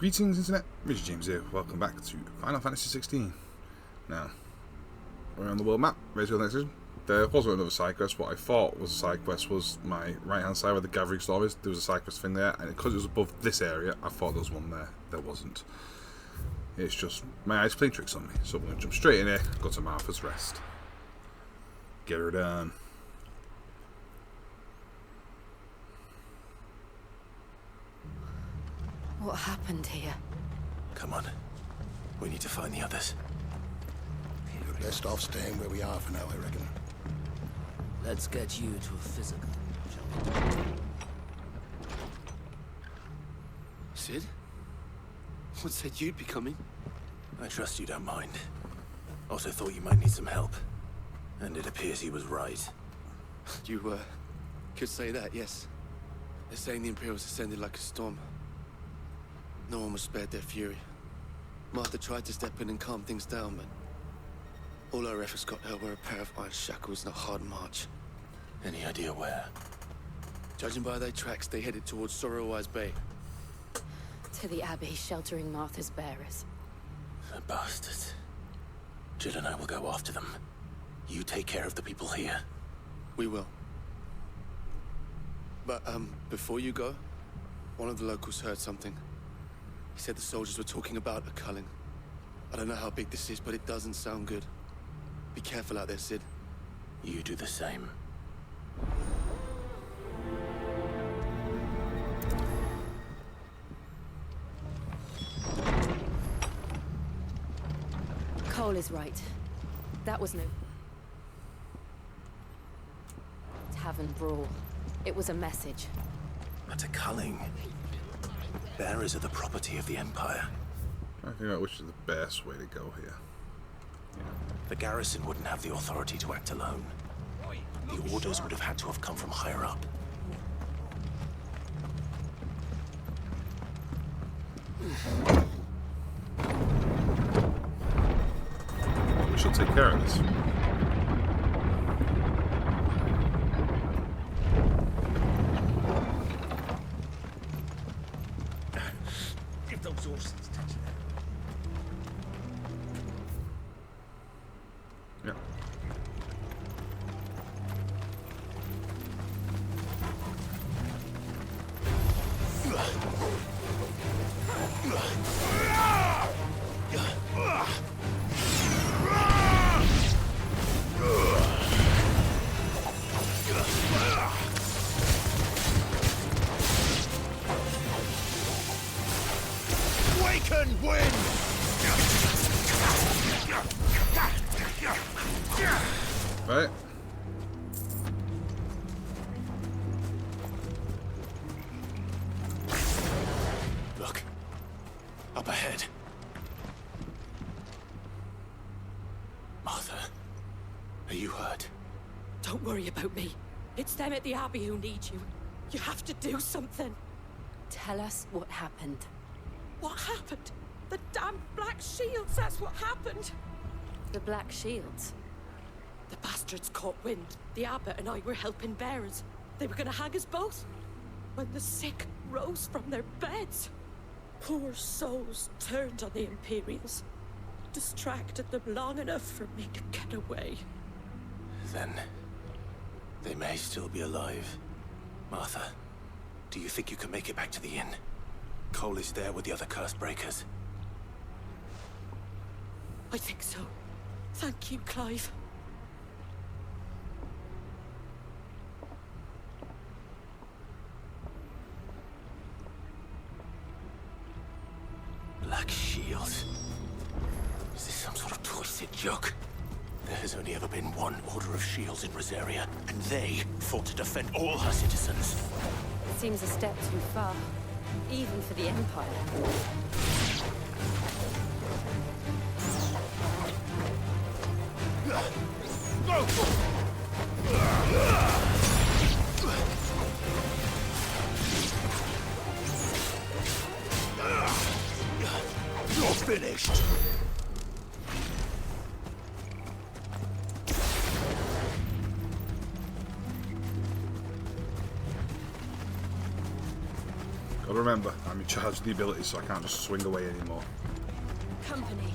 Greetings internet, Richard James here, welcome back to Final Fantasy 16. Now, we're on the world map, ready to go to the next section. There wasn't another side quest. What I thought was a side quest was my right hand side where the gathering storm is. There was a side quest thing there, and because it was above this area, I thought there was one there. There wasn't. It's just my eyes playing tricks on me. So we're going to jump straight in here, go to Martha's Rest. Get her done. What happened here? Come on. We need to find the others. You're best off staying where we are for now, I reckon. Let's get you to a physical, shall we? Sid? What said you'd be coming? I trust you don't mind. Also thought you might need some help. And it appears he was right. You, could say that, yes. They're saying the Imperials ascended like a storm. No one was spared their fury. Martha tried to step in and calm things down, but all our efforts got her were a pair of iron shackles and a hard march. Any idea where? Judging by their tracks, they headed towards Sorrowwise Bay. To the Abbey sheltering Martha's bearers. The bastards. Jill and I will go after them. You take care of the people here. We will. But, before you go, one of the locals heard something. He said the soldiers were talking about a culling. I don't know how big this is, but it doesn't sound good. Be careful out there, Sid. You do the same. Cole is right. That was no tavern brawl. It was a message. But a culling. Bearers are the property of the Empire. I think that which is the best way to go here. The garrison wouldn't have the authority to act alone. The orders would have had to have come from higher up. We should take care of this. If those horses touch that. Yeah. Awaken wind! Right. Look. Up ahead. Martha. Are you hurt? Don't worry about me. It's them at the Abbey who need you. You have to do something. Tell us what happened. What happened? The damn Black Shields, that's what happened. The Black Shields. The bastards caught wind. The Abbot and I were helping bearers. They were gonna hang us both. When the sick rose from their beds. Poor souls turned on the Imperials. Distracted them long enough for me to get away. Then they may still be alive. Martha, do you think you can make it back to the inn? Cole is there with the other cursed breakers. I think so. Thank you, Clive. Black Shields. Is this some sort of twisted joke? There has only ever been one Order of Shields in Rosaria, and they fought to defend all her citizens. It seems a step too far, even for the Empire. You're finished! Gotta remember, I'm in charge of the ability, so I can't just swing away anymore. Company.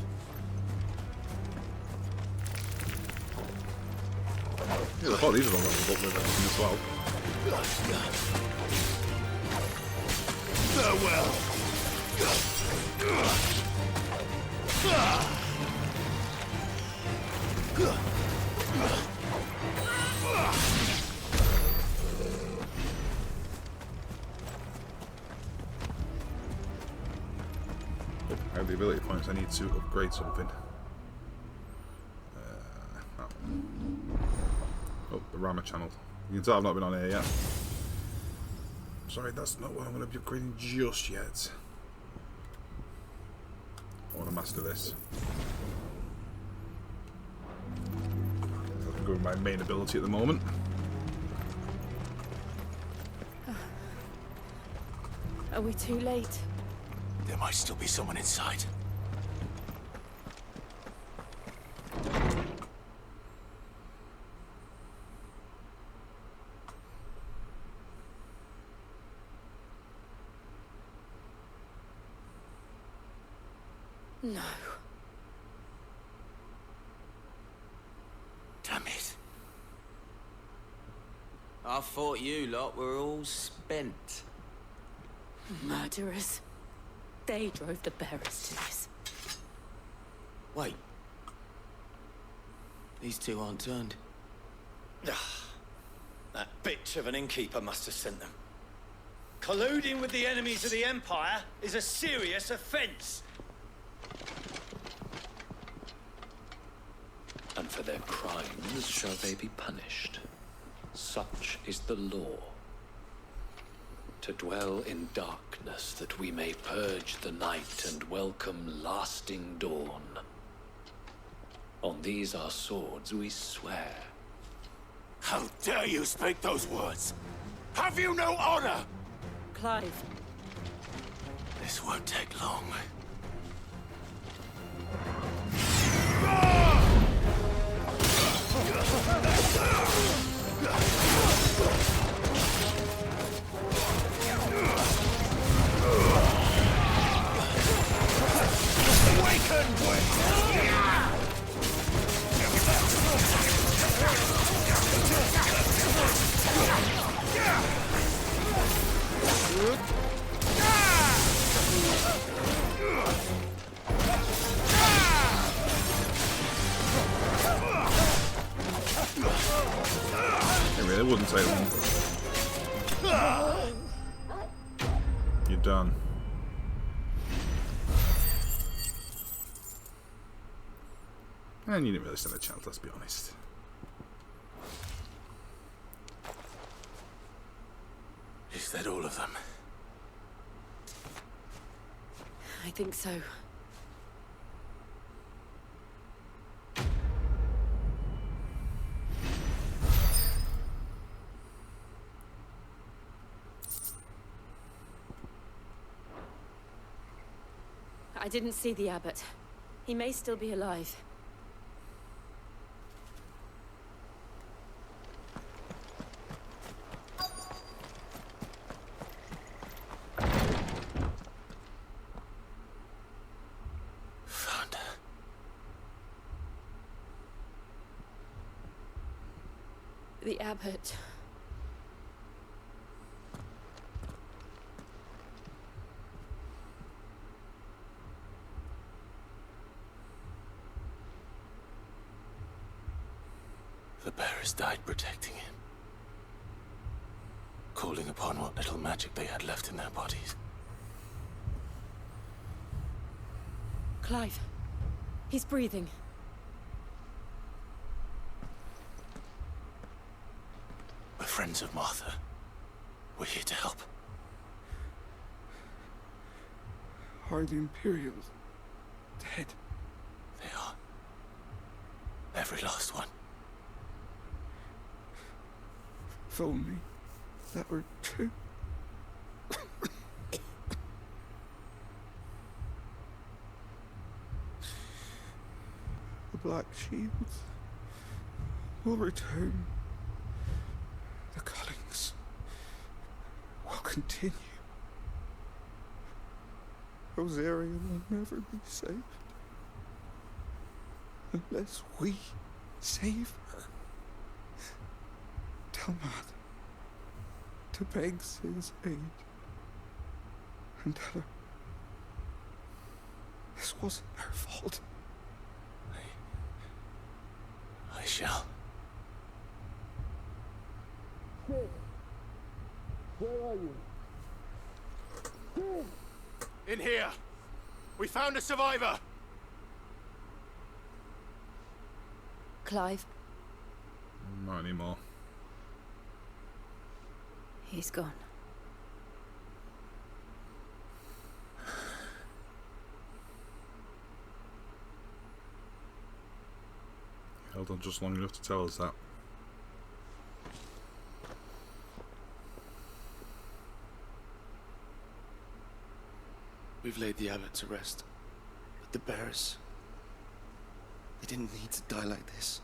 Yeah, I thought these were all leveled up with everything as well. Farewell. I have the ability points. I need to upgrade something. Oh, the Rama channel. You can tell I've not been on here yet. Sorry, that's not what I'm going to be upgrading just yet. I want to master this. I'm going with my main ability at the moment. Are we too late? There might still be someone inside. No. Damn it. I thought you lot were all spent. Murderers. They drove the bearers to this. Wait. These two aren't turned. That bitch of an innkeeper must have sent them. Colluding with the enemies of the Empire is a serious offense. And for their crimes shall they be punished. Such is the law. To dwell in darkness that we may purge the night and welcome lasting dawn. On these our swords we swear. How dare you speak those words? Have you no honor? Clive. This won't take long. It wouldn't take long. You're done. And you didn't really stand a chance, let's be honest. Is that all of them? I think so. I didn't see the abbot. He may still be alive. Found her. The abbot. The bearers died protecting him. Calling upon what little magic they had left in their bodies. Clive. He's breathing. We're friends of Martha. We're here to help. Are the Imperials dead? They are. Every last one. If only that were true. The Black Shields will return. The Cullings will continue. Rosaria will never be saved. Unless we save her. Tell Matt to beg Sin's aid. And tell her this wasn't her fault. I shall. Where are you? In here! We found a survivor! Clive, Not anymore. he's gone. Held on just long enough to tell us that. We've laid the abbot to rest. But the bearers... they didn't need to die like this.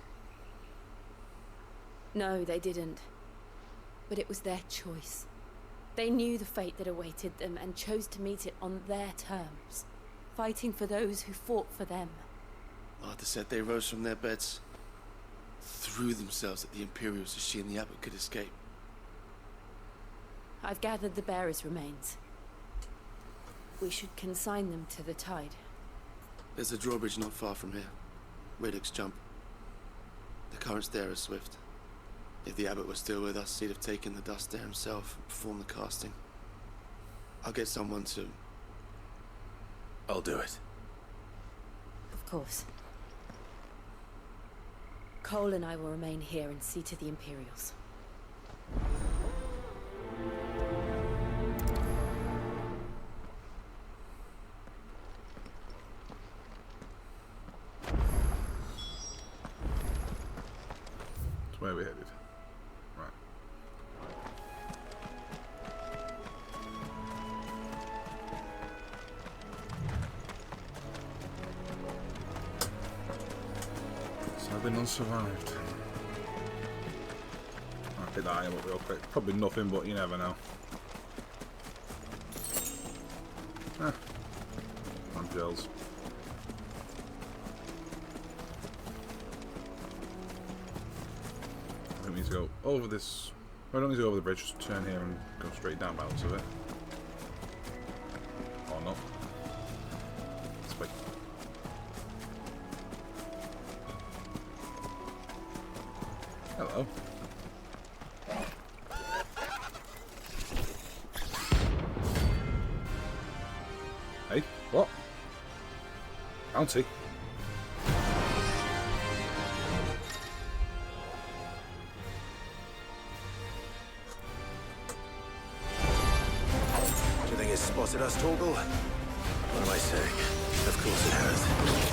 No, they didn't. But it was their choice. They knew the fate that awaited them and chose to meet it on their terms, fighting for those who fought for them. Martha said they rose from their beds, threw themselves at the Imperials so she and the abbot could escape. I've gathered the bearers' remains. We should consign them to the tide. There's a drawbridge not far from here. Radix jump. The currents there are swift. If the abbot was still with us, he'd have taken the dust there himself and performed the casting. I'll get someone to... I'll do it. Of course. Cole and I will remain here and see to the Imperials. That's where we headed. Right. So I've been unsurvived. I'll pick that item up real quick. Probably nothing, but you never know. Ah. I'm gels. I don't need to go over this. I don't need to go over the bridge, just turn here and go straight down by the looks of it. Or not. Let's wait. Hello. Hey, what? Bounty. Spotted us, Torgal? What am I saying? Of course it has.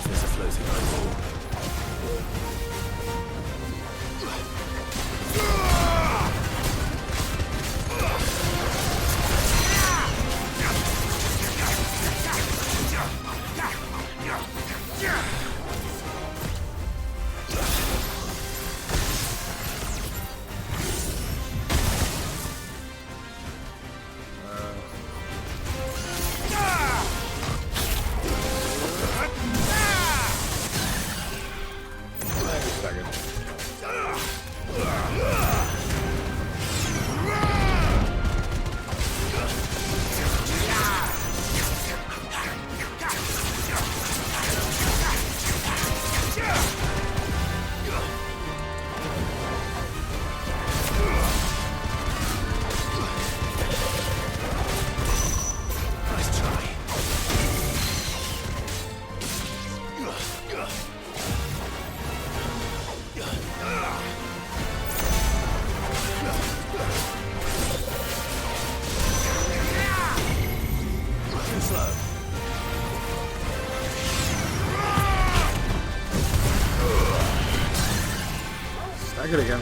There's a floating eyeball. Stagger again.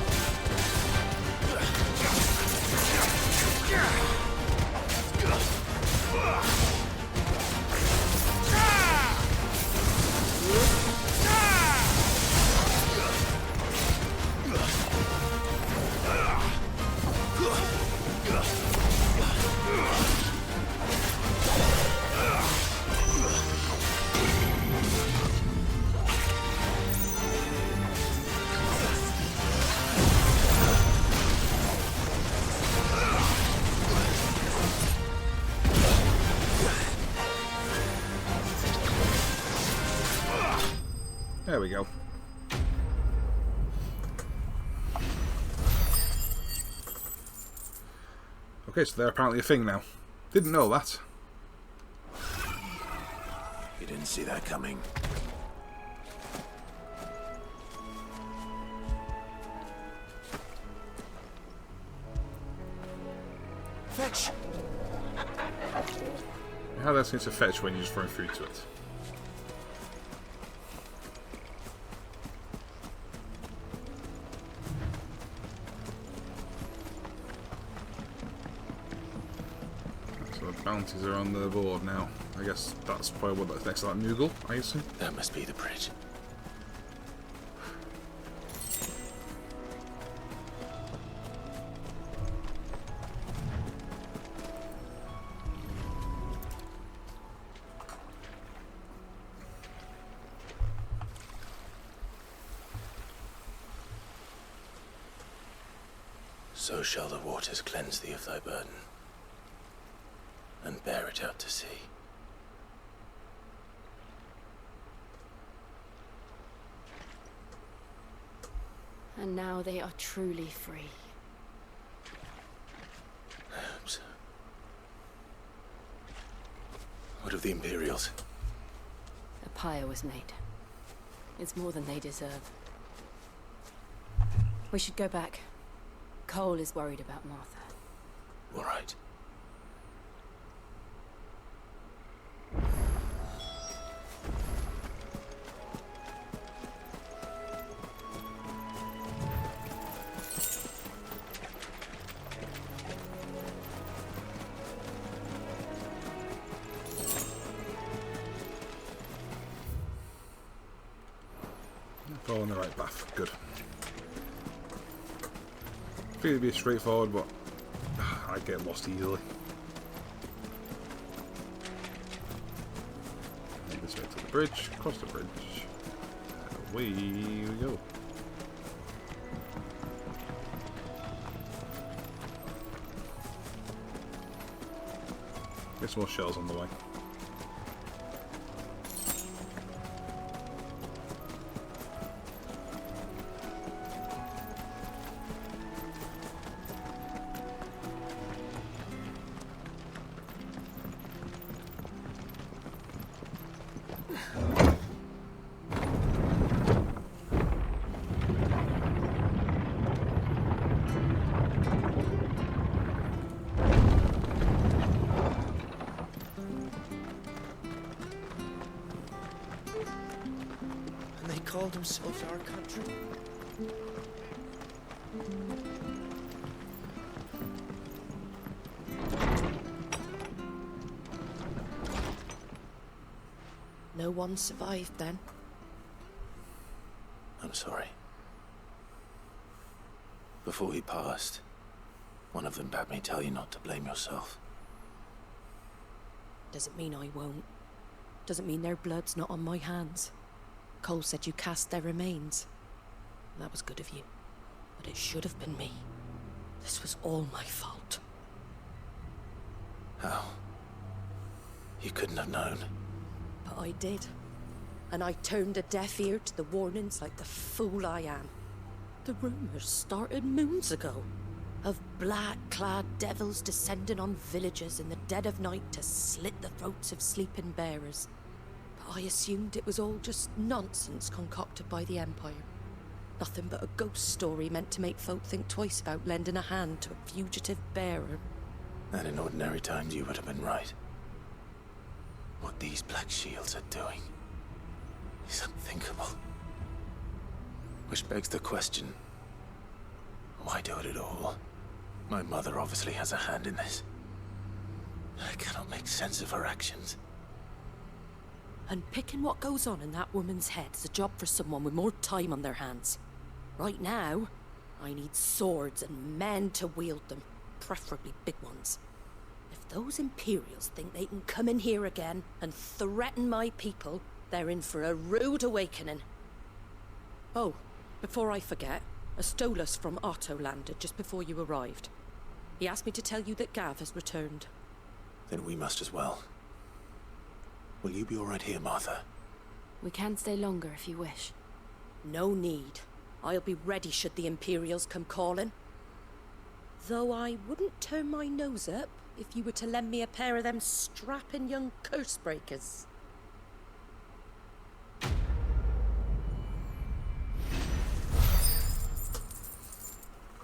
There we go. Okay, so they're apparently a thing now. Didn't know that. You didn't see that coming. Fetch! How that's going to fetch when you just throw food to it. So the bounties are on the board now. I guess that's probably what that's next to that Moogle, I assume. That must be the bridge. So shall the waters cleanse thee of thy burden, and bear it out to sea. And now they are truly free. I hope so. What of the Imperials? A pyre was made. It's more than they deserve. We should go back. Cole is worried about Martha. All right. All in the right path. Good. I feel it'd be straightforward, but I get lost easily. This way to the bridge, across the bridge. Away we go. Get some more shells on the way. Called themselves our country. No one survived then. I'm sorry. Before he passed, one of them bade me tell you not to blame yourself. Doesn't mean I won't. Doesn't mean their blood's not on my hands. Cole said you cast their remains. That was good of you. But it should have been me. This was all my fault. How? You couldn't have known. But I did. And I turned a deaf ear to the warnings like the fool I am. The rumors started moons ago. Of black-clad devils descending on villages in the dead of night to slit the throats of sleeping bearers. I assumed it was all just nonsense concocted by the Empire. Nothing but a ghost story meant to make folk think twice about lending a hand to a fugitive bearer. And in ordinary times you would have been right. What these Black Shields are doing is unthinkable. Which begs the question, why do it at all? My mother obviously has a hand in this. I cannot make sense of her actions. And picking what goes on in that woman's head is a job for someone with more time on their hands. Right now, I need swords and men to wield them, preferably big ones. If those Imperials think they can come in here again and threaten my people, they're in for a rude awakening. Oh, before I forget, a Stolas from Otto landed just before you arrived. He asked me to tell you that Gav has returned. Then we must as well. Will you be all right here, Martha? We can stay longer if you wish. No need. I'll be ready should the Imperials come calling. Though I wouldn't turn my nose up if you were to lend me a pair of them strapping young curse breakers.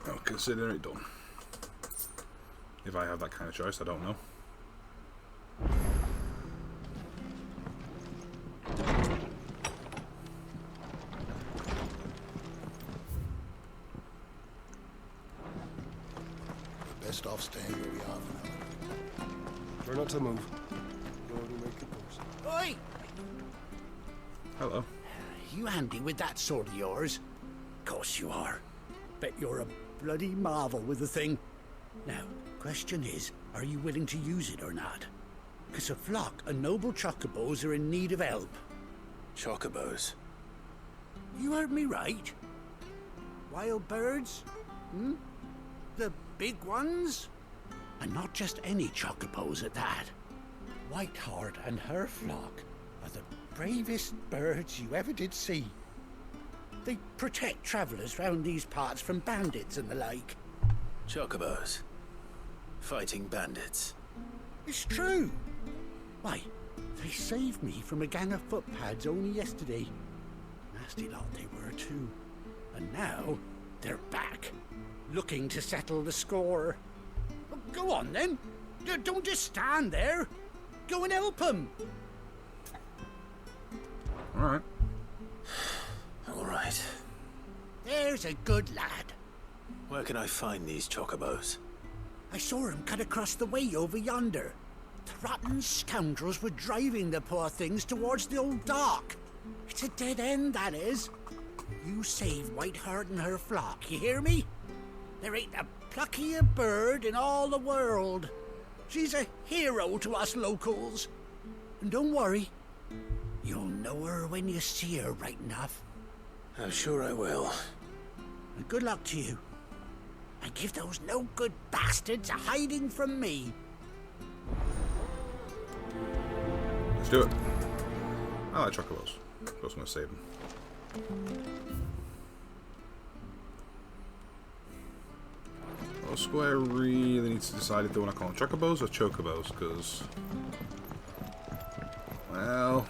I'll consider it done. If I have that kind of choice, I don't know. We're best off staying where we are for now. Try not to move. Go and make it worse. Oi! Hello. You handy with that sword of yours? Course you are. Bet you're a bloody marvel with the thing. Now, question is, are you willing to use it or not? 'Cause a flock of noble chocobos are in need of help. Chocobos? You heard me right. Wild birds? The big ones? And not just any chocobos at that. Whiteheart and her flock are the bravest birds you ever did see. They protect travellers round these parts from bandits and the like. Chocobos? Fighting bandits? It's true. Why, they saved me from a gang of footpads only yesterday. Nasty lot they were too. And now, they're back, looking to settle the score. Oh, go on then. Don't just stand there. Go and help them. Alright. Alright. There's a good lad. Where can I find these chocobos? I saw him cut across the way over yonder. The rotten scoundrels were driving the poor things towards the old dock. It's a dead end, that is. You save Whiteheart and her flock, you hear me? There ain't a pluckier bird in all the world. She's a hero to us locals. And don't worry, you'll know her when you see her right enough. I'm sure I will. And good luck to you. And give those no-good bastards a hiding from me. Let's do it. I like chocobos. I'm just going to save them. Well, Square really needs to decide if they want to call them chocobos or chocobos, because, well,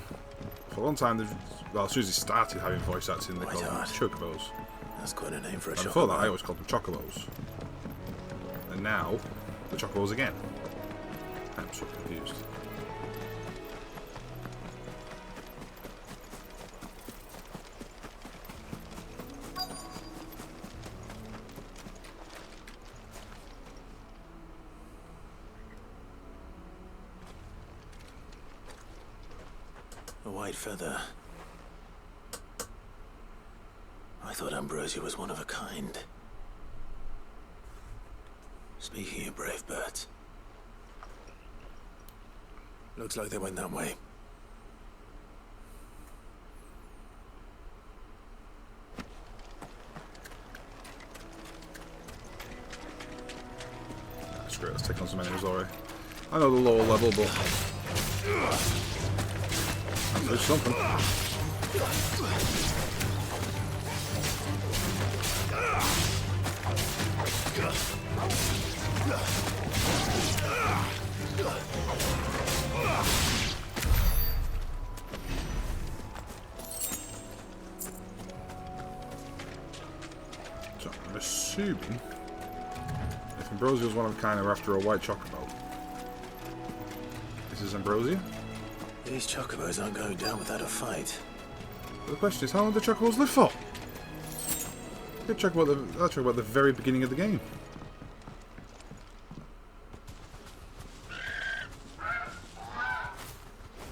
for a long time, as soon as they started having voice acting, they called them chocobos. That's quite a name for a And chocobo. before that, I always called them chocobos. And now, the chocobos again. I'm so confused. A white feather. I thought Ambrosia was one of a kind. Speaking of brave birds. Looks like they went that way. That's great, let's take on some enemies already. I know the lower level, but there's something. So I'm assuming if Ambrosia was one of a kind, or after a white chocobo. This is Ambrosia? These chocobos aren't going down without a fight. But the question is, how long do chocobos live for? Let's talk about the very beginning of the game.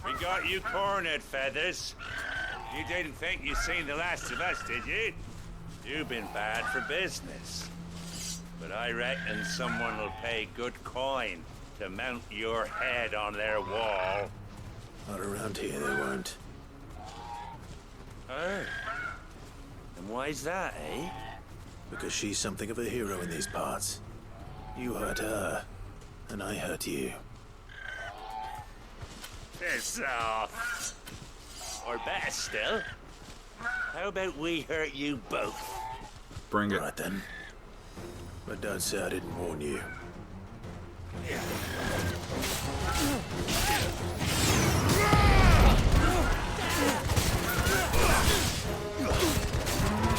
We got you cornered, Feathers. You didn't think you'd seen the last of us, did you? You've been bad for business. But I reckon someone will pay good coin to mount your head on their wall. Not around here, they won't. Oh. And why's that, eh? Because she's something of a hero in these parts. You hurt her, and I hurt you. Piss off. Or better still, how about we hurt you both? Bring it. Right then. But don't say I didn't warn you.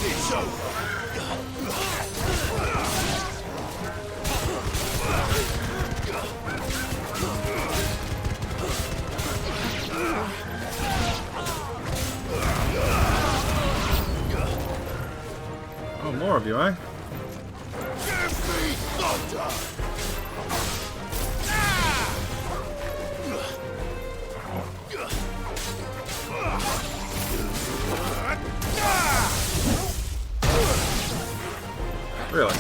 It's over. Oh, more of you, eh? Give me thunder! Really?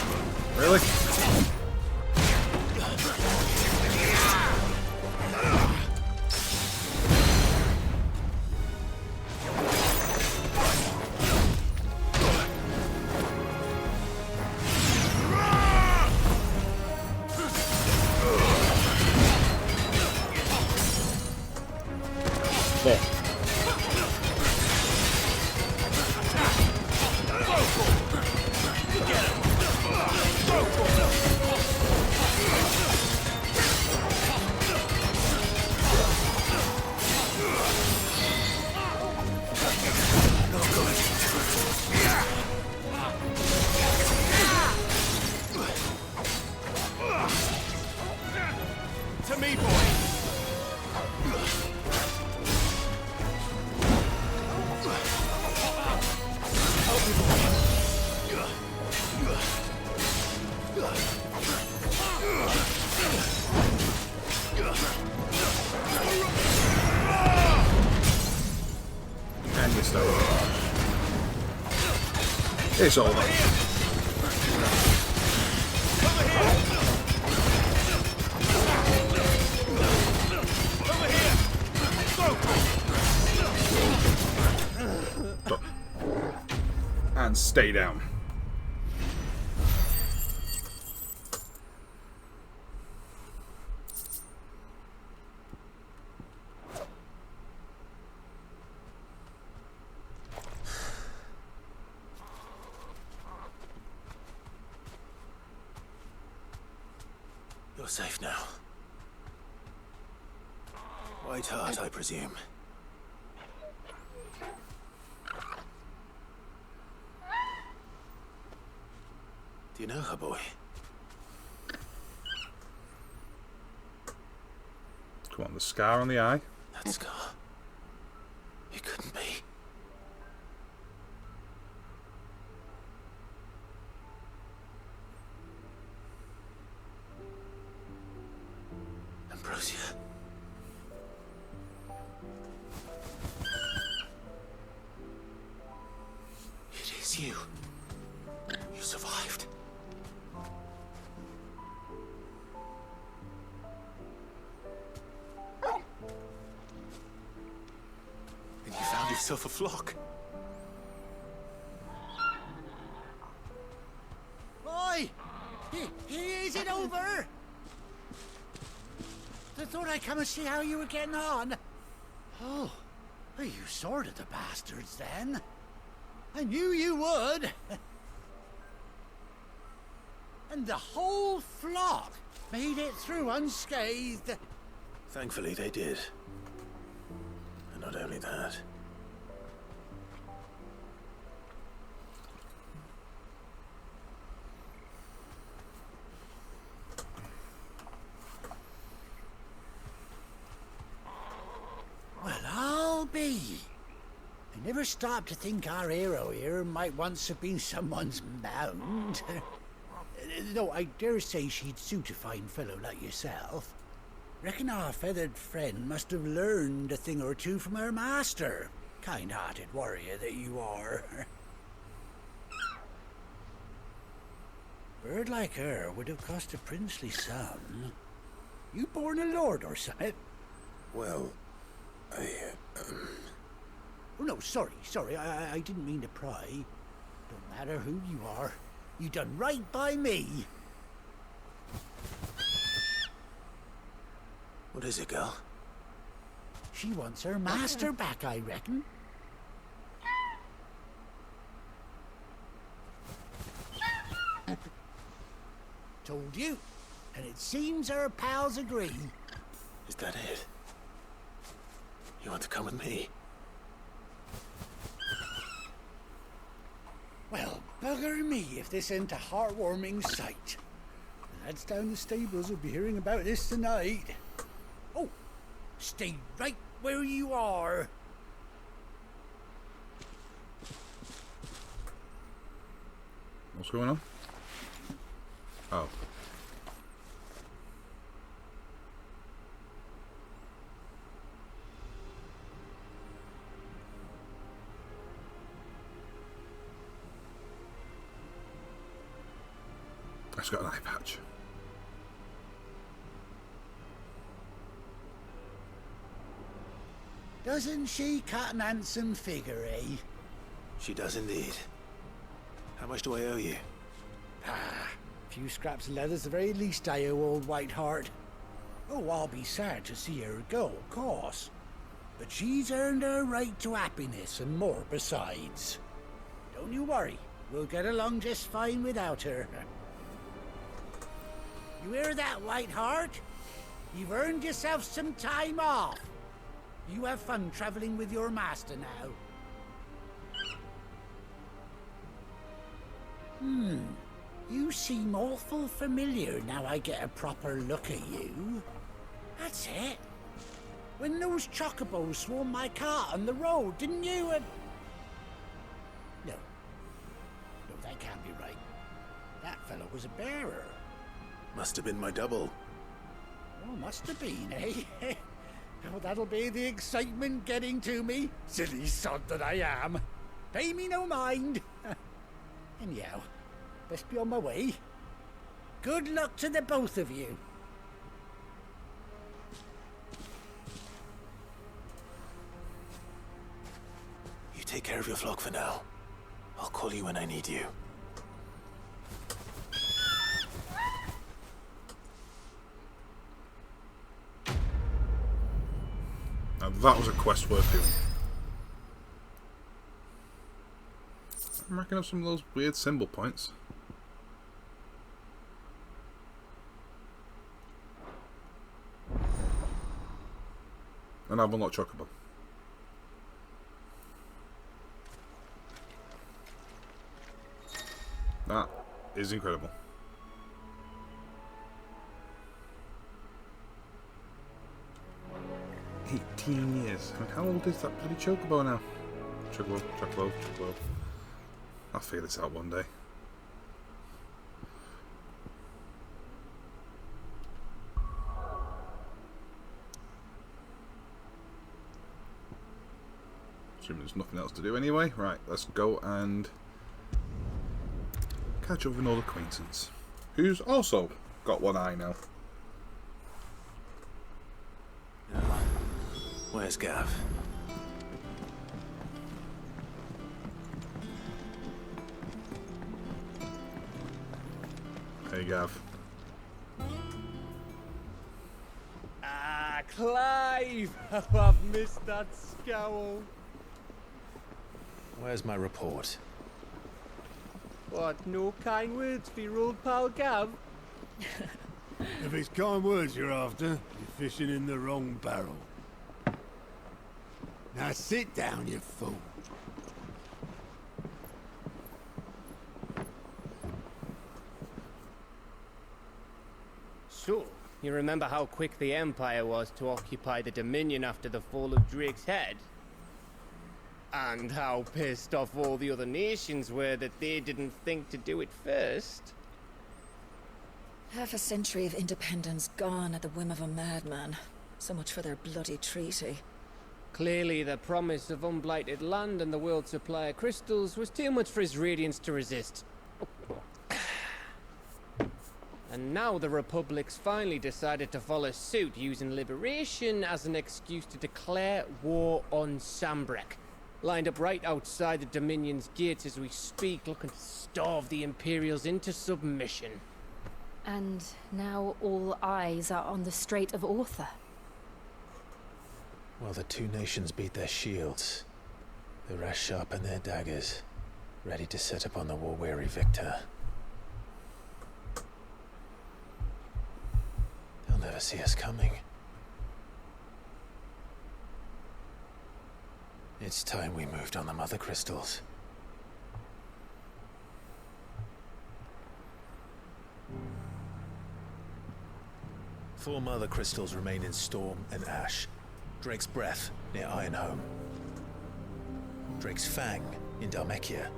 Really? There. To me, boy! And you start. It's over. And stay down. You're safe now. White heart, I presume. Do you know her, boy? Come on, the scar on the eye. That scar. It couldn't be. Ambrosia. It is you. You survived. And you found yourself a flock. Oi! Is it over? I thought I'd come and see how you were getting on. Oh, you sorted the bastards then. I knew you would. And the whole flock made it through unscathed. Thankfully, they did. And not only that. Well, I'll be. I never stopped to think our hero here might once have been someone's mount. Though I dare say she'd suit a fine fellow like yourself. Reckon our feathered friend must have learned a thing or two from her master. Kind-hearted warrior that you are. Bird like her would have cost a princely sum. You born a lord or something? Well, Oh, no, sorry. I didn't mean to pry. Don't matter who you are. You done right by me. What is it, girl? She wants her master back, I reckon. Told you. And it seems her pals agree. Is that it? You want to come with me? Well, bugger me if this ain't a heartwarming sight. The lads down the stables will be hearing about this tonight. Oh, stay right where you are. What's going on? Oh. It's got an eye patch. Doesn't she cut an handsome figure, eh? She does indeed. How much do I owe you? Ah, a few scraps of leather's the very least I owe old Whiteheart. Oh, I'll be sad to see her go, of course. But she's earned her right to happiness and more besides. Don't you worry, we'll get along just fine without her. You hear that, Whiteheart? You've earned yourself some time off. You have fun traveling with your master now. You seem awful familiar now I get a proper look at you. That's it. When those chocobos swarmed my cart on the road, didn't you? No. No, that can't be right. That fellow was a bearer. Must have been my double. Oh, must have been, eh? Oh, that'll be the excitement getting to me. Silly sod that I am. Pay me no mind. Anyhow, best be on my way. Good luck to the both of you. You take care of your flock for now. I'll call you when I need you. Now that was a quest worth doing. I'm racking up some of those weird symbol points. And I've unlocked Chocobo. That is incredible. 18 years. I mean, how old is that bloody Chocobo now? Chocobo. I'll figure this out one day. Assuming there's nothing else to do anyway. Right, let's go and catch up with an old acquaintance who's also got one eye now. Where's Gav? Hey, Gav. Ah, Clive! Oh, I've missed that scowl. Where's my report? What, no kind words for your old pal Gav? If it's kind words you're after, you're fishing in the wrong barrel. Now sit down, you fool. So, you remember how quick the Empire was to occupy the Dominion after the fall of Drake's head? And how pissed off all the other nations were that they didn't think to do it first? Half a century of independence gone at the whim of a madman. So much for their bloody treaty. Clearly, the promise of unblighted land and the world's supply of crystals was too much for his radiance to resist. And now the Republic's finally decided to follow suit, using liberation as an excuse to declare war on Sambrek. Lined up right outside the Dominion's gates as we speak, looking to starve the Imperials into submission. And now all eyes are on the Strait of Author. While the two nations beat their shields, the rest sharpen their daggers, ready to set upon the war-weary victor. They'll never see us coming. It's time we moved on the Mother Crystals. Four Mother Crystals remain in Storm and Ash. Drake's Breath near Ironhome. Drake's Fang in Dhalmekia.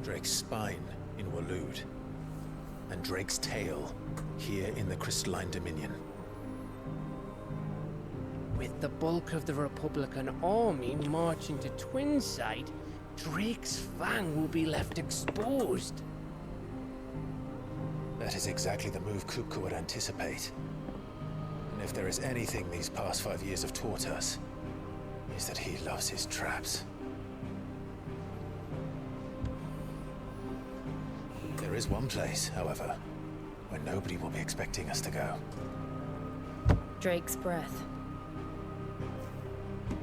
Drake's Spine in Waloed. And Drake's Tail here in the Crystalline Dominion. With the bulk of the Republican army marching to Twinside, Drake's Fang will be left exposed. That is exactly the move Kupka would anticipate. And if there is anything these past 5 years have taught us, is that he loves his traps. There is one place, however, where nobody will be expecting us to go. Drake's Breath.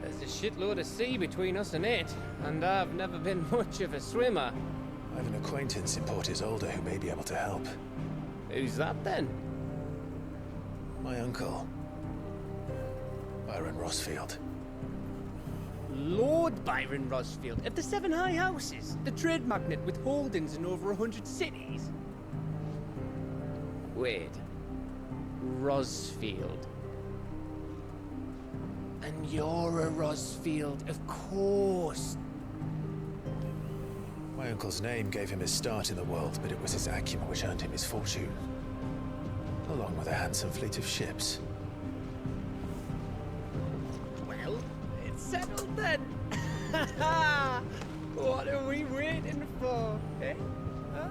There's a shitload of sea between us and it, and I've never been much of a swimmer. I have an acquaintance in Port Isolde who may be able to help. Who's that then? My uncle, Byron Rosfield. Lord Byron Rosfield of the Seven High Houses, the trade magnate with holdings in over 100 cities. Wait, Rosfield. And you're a Rosfield, of course. My uncle's name gave him his start in the world, but it was his acumen which earned him his fortune, along with a handsome fleet of ships. Well, it's settled then. What are we waiting for, eh? Huh?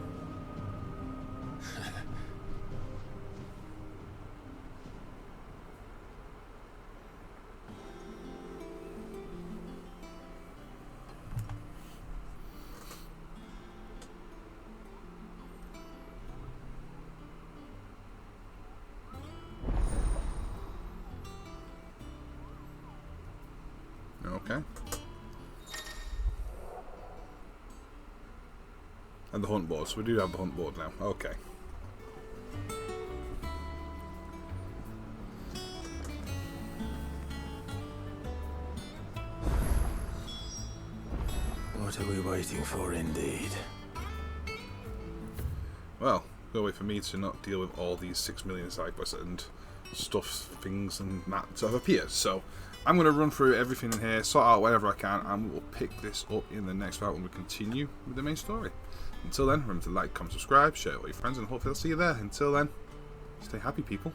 Okay. And the hunt board. So we do have the hunt board now. Okay. What are we waiting for, indeed? Well, go away for me to not deal with all these 6 million side quests and stuff, things, and that to have appeared. So I'm going to run through everything in here, sort out whatever I can, and we'll pick this up in the next route when we continue with the main story. Until then, remember to like, comment, subscribe, share it with your friends, and hopefully I'll see you there. Until then, stay happy, people.